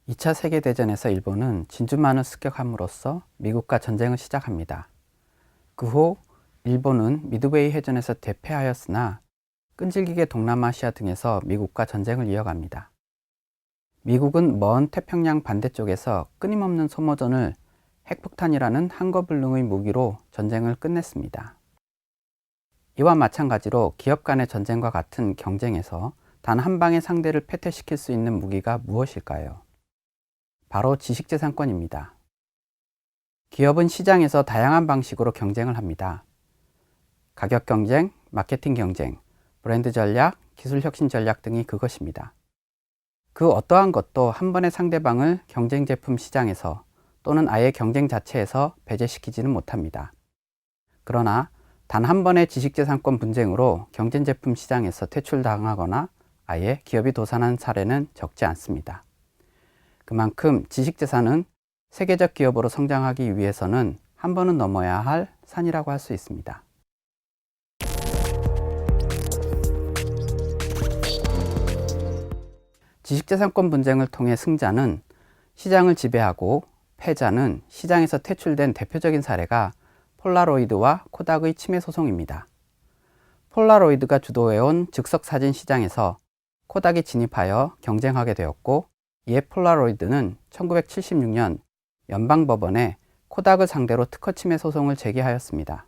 (2차) 세계대전에서 일본은 진주만을 습격함으로써 미국과 전쟁을 시작합니다. 그 후 일본은 미드웨이 해전에서 대패하였으나 끈질기게 동남아시아 등에서 미국과 전쟁을 이어갑니다. 미국은 먼 태평양 반대쪽에서 끊임없는 소모전을 핵폭탄이라는 한거불능의 무기로 전쟁을 끝냈습니다. 이와 마찬가지로 기업 간의 전쟁과 같은 경쟁에서 단 한 방의 상대를 패퇴시킬 수 있는 무기가 무엇일까요? 바로 지식재산권입니다. 기업은 시장에서 다양한 방식으로 경쟁을 합니다. 가격 경쟁, 마케팅 경쟁, 브랜드 전략, 기술 혁신 전략 등이 그것입니다. 그 어떠한 것도 한 번에 상대방을 경쟁 제품 시장에서 또는 아예 경쟁 자체에서 배제시키지는 못합니다. 그러나 단 한 번의 지식재산권 분쟁으로 경쟁 제품 시장에서 퇴출당하거나 아예 기업이 도산한 사례는 적지 않습니다. 그만큼 지식재산은 세계적 기업으로 성장하기 위해서는 한 번은 넘어야 할 산이라고 할 수 있습니다. 지식재산권 분쟁을 통해 승자는 시장을 지배하고 패자는 시장에서 퇴출된 대표적인 사례가 폴라로이드와 코닥의 침해 소송입니다. 폴라로이드가 주도해온 즉석사진 시장에서 코닥이 진입하여 경쟁하게 되었고, 이에 폴라로이드는 1976년 연방법원에 코닥을 상대로 특허 침해 소송을 제기하였습니다.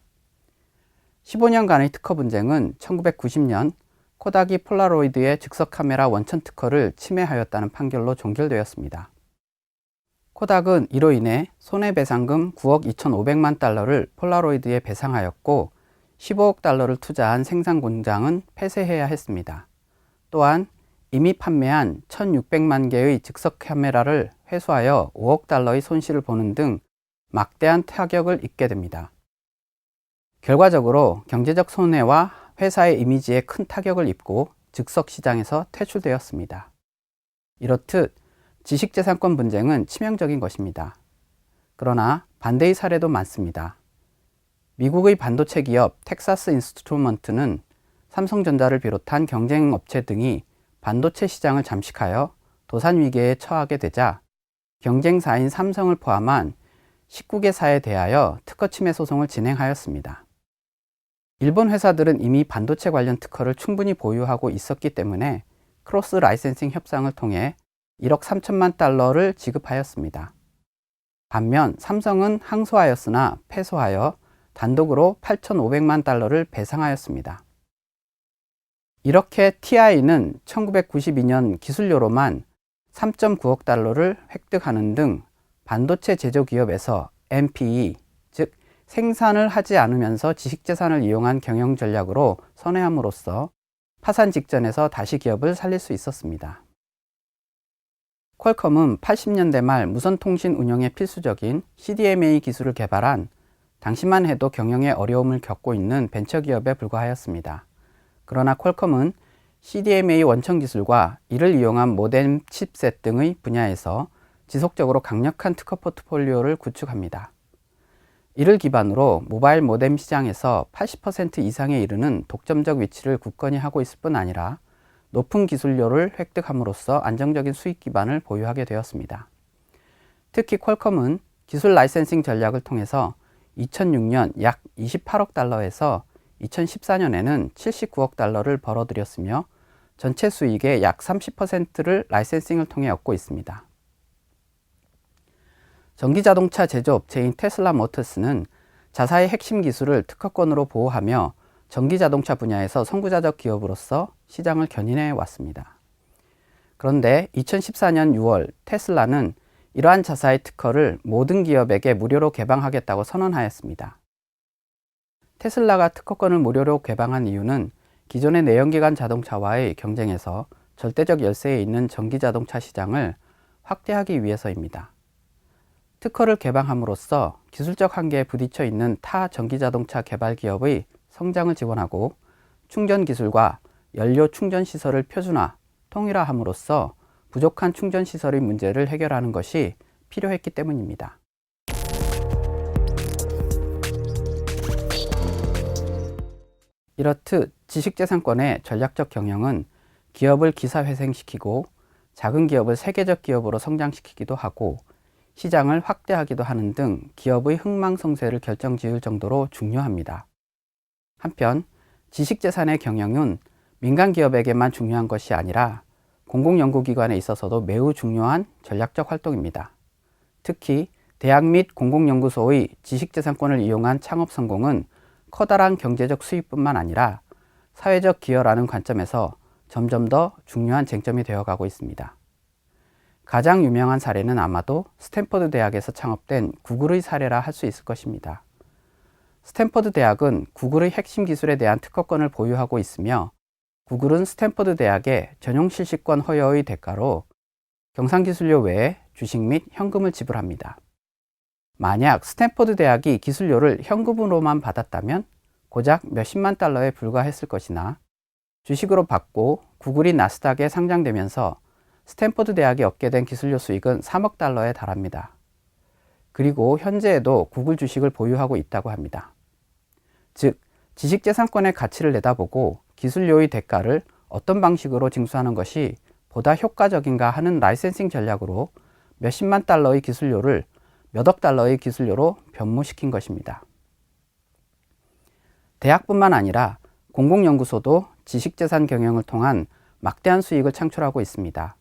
15년간의 특허 분쟁은 1990년 코닥이 폴라로이드의 즉석카메라 원천 특허를 침해하였다는 판결로 종결되었습니다. 코닥은 이로 인해 손해배상금 9억 2,500만 달러를 폴라로이드에 배상하였고 15억 달러를 투자한 생산 공장은 폐쇄해야 했습니다. 또한 이미 판매한 1,600만 개의 즉석 카메라를 회수하여 5억 달러의 손실을 보는 등 막대한 타격을 입게 됩니다. 결과적으로 경제적 손해와 회사의 이미지에 큰 타격을 입고 즉석 시장에서 퇴출되었습니다. 이렇듯 지식재산권 분쟁은 치명적인 것입니다. 그러나 반대의 사례도 많습니다. 미국의 반도체 기업 텍사스 인스트루먼트는 삼성전자를 비롯한 경쟁 업체 등이 반도체 시장을 잠식하여 도산 위기에 처하게 되자 경쟁사인 삼성을 포함한 19개사에 대하여 특허 침해 소송을 진행하였습니다. 일본 회사들은 이미 반도체 관련 특허를 충분히 보유하고 있었기 때문에 크로스 라이센싱 협상을 통해 1억 3천만 달러를 지급하였습니다. 반면 삼성은 항소하였으나 패소하여 단독으로 8,500만 달러를 배상하였습니다. 이렇게 TI는 1992년 기술료로만 3.9억 달러를 획득하는 등 반도체 제조기업에서 NPE, 즉 생산을 하지 않으면서 지식재산을 이용한 경영 전략으로 선회함으로써 파산 직전에서 다시 기업을 살릴 수 있었습니다. 퀄컴은 80년대 말 무선통신 운영에 필수적인 CDMA 기술을 개발한 당시만 해도 경영에 어려움을 겪고 있는 벤처기업에 불과하였습니다. 그러나 퀄컴은 CDMA 원천 기술과 이를 이용한 모뎀 칩셋 등의 분야에서 지속적으로 강력한 특허 포트폴리오를 구축합니다. 이를 기반으로 모바일 모뎀 시장에서 80% 이상에 이르는 독점적 위치를 굳건히 하고 있을 뿐 아니라 높은 기술료를 획득함으로써 안정적인 수익 기반을 보유하게 되었습니다. 특히 퀄컴은 기술 라이센싱 전략을 통해서 2006년 약 28억 달러에서 2014년에는 79억 달러를 벌어들였으며 전체 수익의 약 30%를 라이센싱을 통해 얻고 있습니다. 전기자동차 제조업체인 테슬라 모터스는 자사의 핵심 기술을 특허권으로 보호하며 전기자동차 분야에서 선구자적 기업으로서 시장을 견인해 왔습니다. 그런데 2014년 6월 테슬라는 이러한 자사의 특허를 모든 기업에게 무료로 개방하겠다고 선언하였습니다. 테슬라가 특허권을 무료로 개방한 이유는 기존의 내연기관 자동차와의 경쟁에서 절대적 열세에 있는 전기자동차 시장을 확대하기 위해서입니다. 특허를 개방함으로써 기술적 한계에 부딪혀 있는 타 전기자동차 개발 기업의 성장을 지원하고 충전 기술과 연료 충전 시설을 표준화, 통일화함으로써 부족한 충전 시설의 문제를 해결하는 것이 필요했기 때문입니다. 이렇듯 지식재산권의 전략적 경영은 기업을 기사회생시키고 작은 기업을 세계적 기업으로 성장시키기도 하고 시장을 확대하기도 하는 등 기업의 흥망성쇠를 결정지을 정도로 중요합니다. 한편 지식재산의 경영은 민간 기업에게만 중요한 것이 아니라 공공연구기관에 있어서도 매우 중요한 전략적 활동입니다. 특히 대학 및 공공연구소의 지식재산권을 이용한 창업 성공은 커다란 경제적 수익뿐만 아니라 사회적 기여라는 관점에서 점점 더 중요한 쟁점이 되어가고 있습니다. 가장 유명한 사례는 아마도 스탠퍼드 대학에서 창업된 구글의 사례라 할 수 있을 것입니다. 스탠퍼드 대학은 구글의 핵심 기술에 대한 특허권을 보유하고 있으며 구글은 스탠퍼드 대학의 전용 실시권 허여의 대가로 경상기술료 외에 주식 및 현금을 지불합니다. 만약 스탠퍼드 대학이 기술료를 현금으로만 받았다면 고작 몇십만 달러에 불과했을 것이나 주식으로 받고 구글이 나스닥에 상장되면서 스탠퍼드 대학이 얻게 된 기술료 수익은 3억 달러에 달합니다. 그리고 현재에도 구글 주식을 보유하고 있다고 합니다. 즉, 지식재산권의 가치를 내다보고 기술료의 대가를 어떤 방식으로 징수하는 것이 보다 효과적인가 하는 라이센싱 전략으로 몇십만 달러의 기술료를 몇억 달러의 기술료로 변모시킨 것입니다. 대학뿐만 아니라 공공연구소도 지식재산 경영을 통한 막대한 수익을 창출하고 있습니다.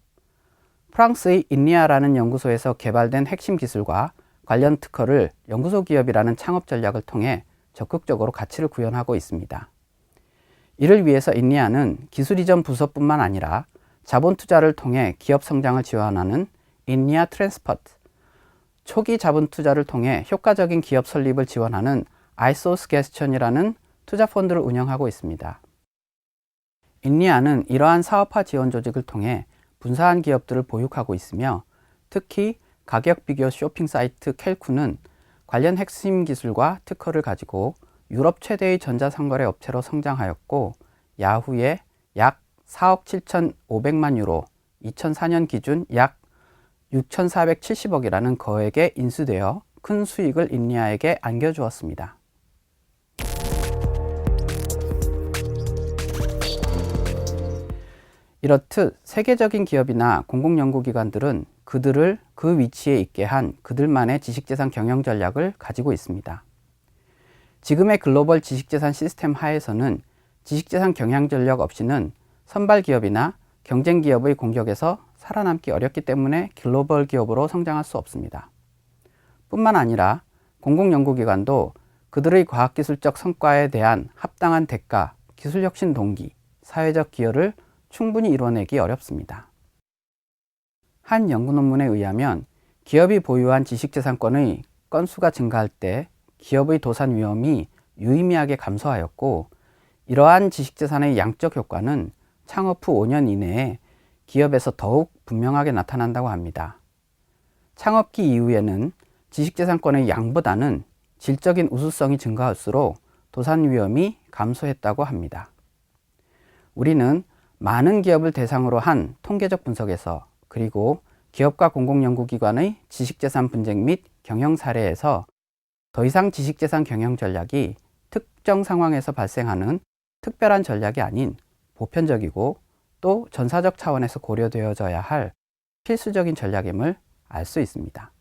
프랑스의 인리아라는 연구소에서 개발된 핵심 기술과 관련 특허를 연구소 기업이라는 창업 전략을 통해 적극적으로 가치를 구현하고 있습니다. 이를 위해서 인리아는 기술 이전 부서뿐만 아니라 자본 투자를 통해 기업 성장을 지원하는 인리아 트랜스퍼트, 초기 자본 투자를 통해 효과적인 기업 설립을 지원하는 아이소스게스천이라는 투자 펀드를 운영하고 있습니다. 인리아는 이러한 사업화 지원 조직을 통해 분사한 기업들을 보육하고 있으며 특히 가격 비교 쇼핑 사이트 캘쿠는 관련 핵심 기술과 특허를 가지고 유럽 최대의 전자상거래 업체로 성장하였고 야후에 약 4억 7,500만 유로, 2004년 기준 약 6,470억이라는 거액에 인수되어 큰 수익을 인리아에게 안겨주었습니다. 이렇듯 세계적인 기업이나 공공연구기관들은 그들을 그 위치에 있게 한 그들만의 지식재산 경영 전략을 가지고 있습니다. 지금의 글로벌 지식재산 시스템 하에서는 지식재산 경영 전략 없이는 선발 기업이나 경쟁 기업의 공격에서 살아남기 어렵기 때문에 글로벌 기업으로 성장할 수 없습니다. 뿐만 아니라 공공연구기관도 그들의 과학기술적 성과에 대한 합당한 대가, 기술혁신 동기, 사회적 기여를 충분히 이뤄내기 어렵습니다. 한 연구 논문에 의하면 기업이 보유한 지식재산권의 건수가 증가할 때 기업의 도산 위험이 유의미하게 감소하였고 이러한 지식재산의 양적 효과는 창업 후 5년 이내에 기업에서 더욱 분명하게 나타난다고 합니다. 창업기 이후에는 지식재산권의 양보다는 질적인 우수성이 증가할수록 도산 위험이 감소했다고 합니다. 우리는 많은 기업을 대상으로 한 통계적 분석에서 그리고 기업과 공공연구기관의 지식재산 분쟁 및 경영 사례에서 더 이상 지식재산 경영 전략이 특정 상황에서 발생하는 특별한 전략이 아닌 보편적이고 또 전사적 차원에서 고려되어져야 할 필수적인 전략임을 알 수 있습니다.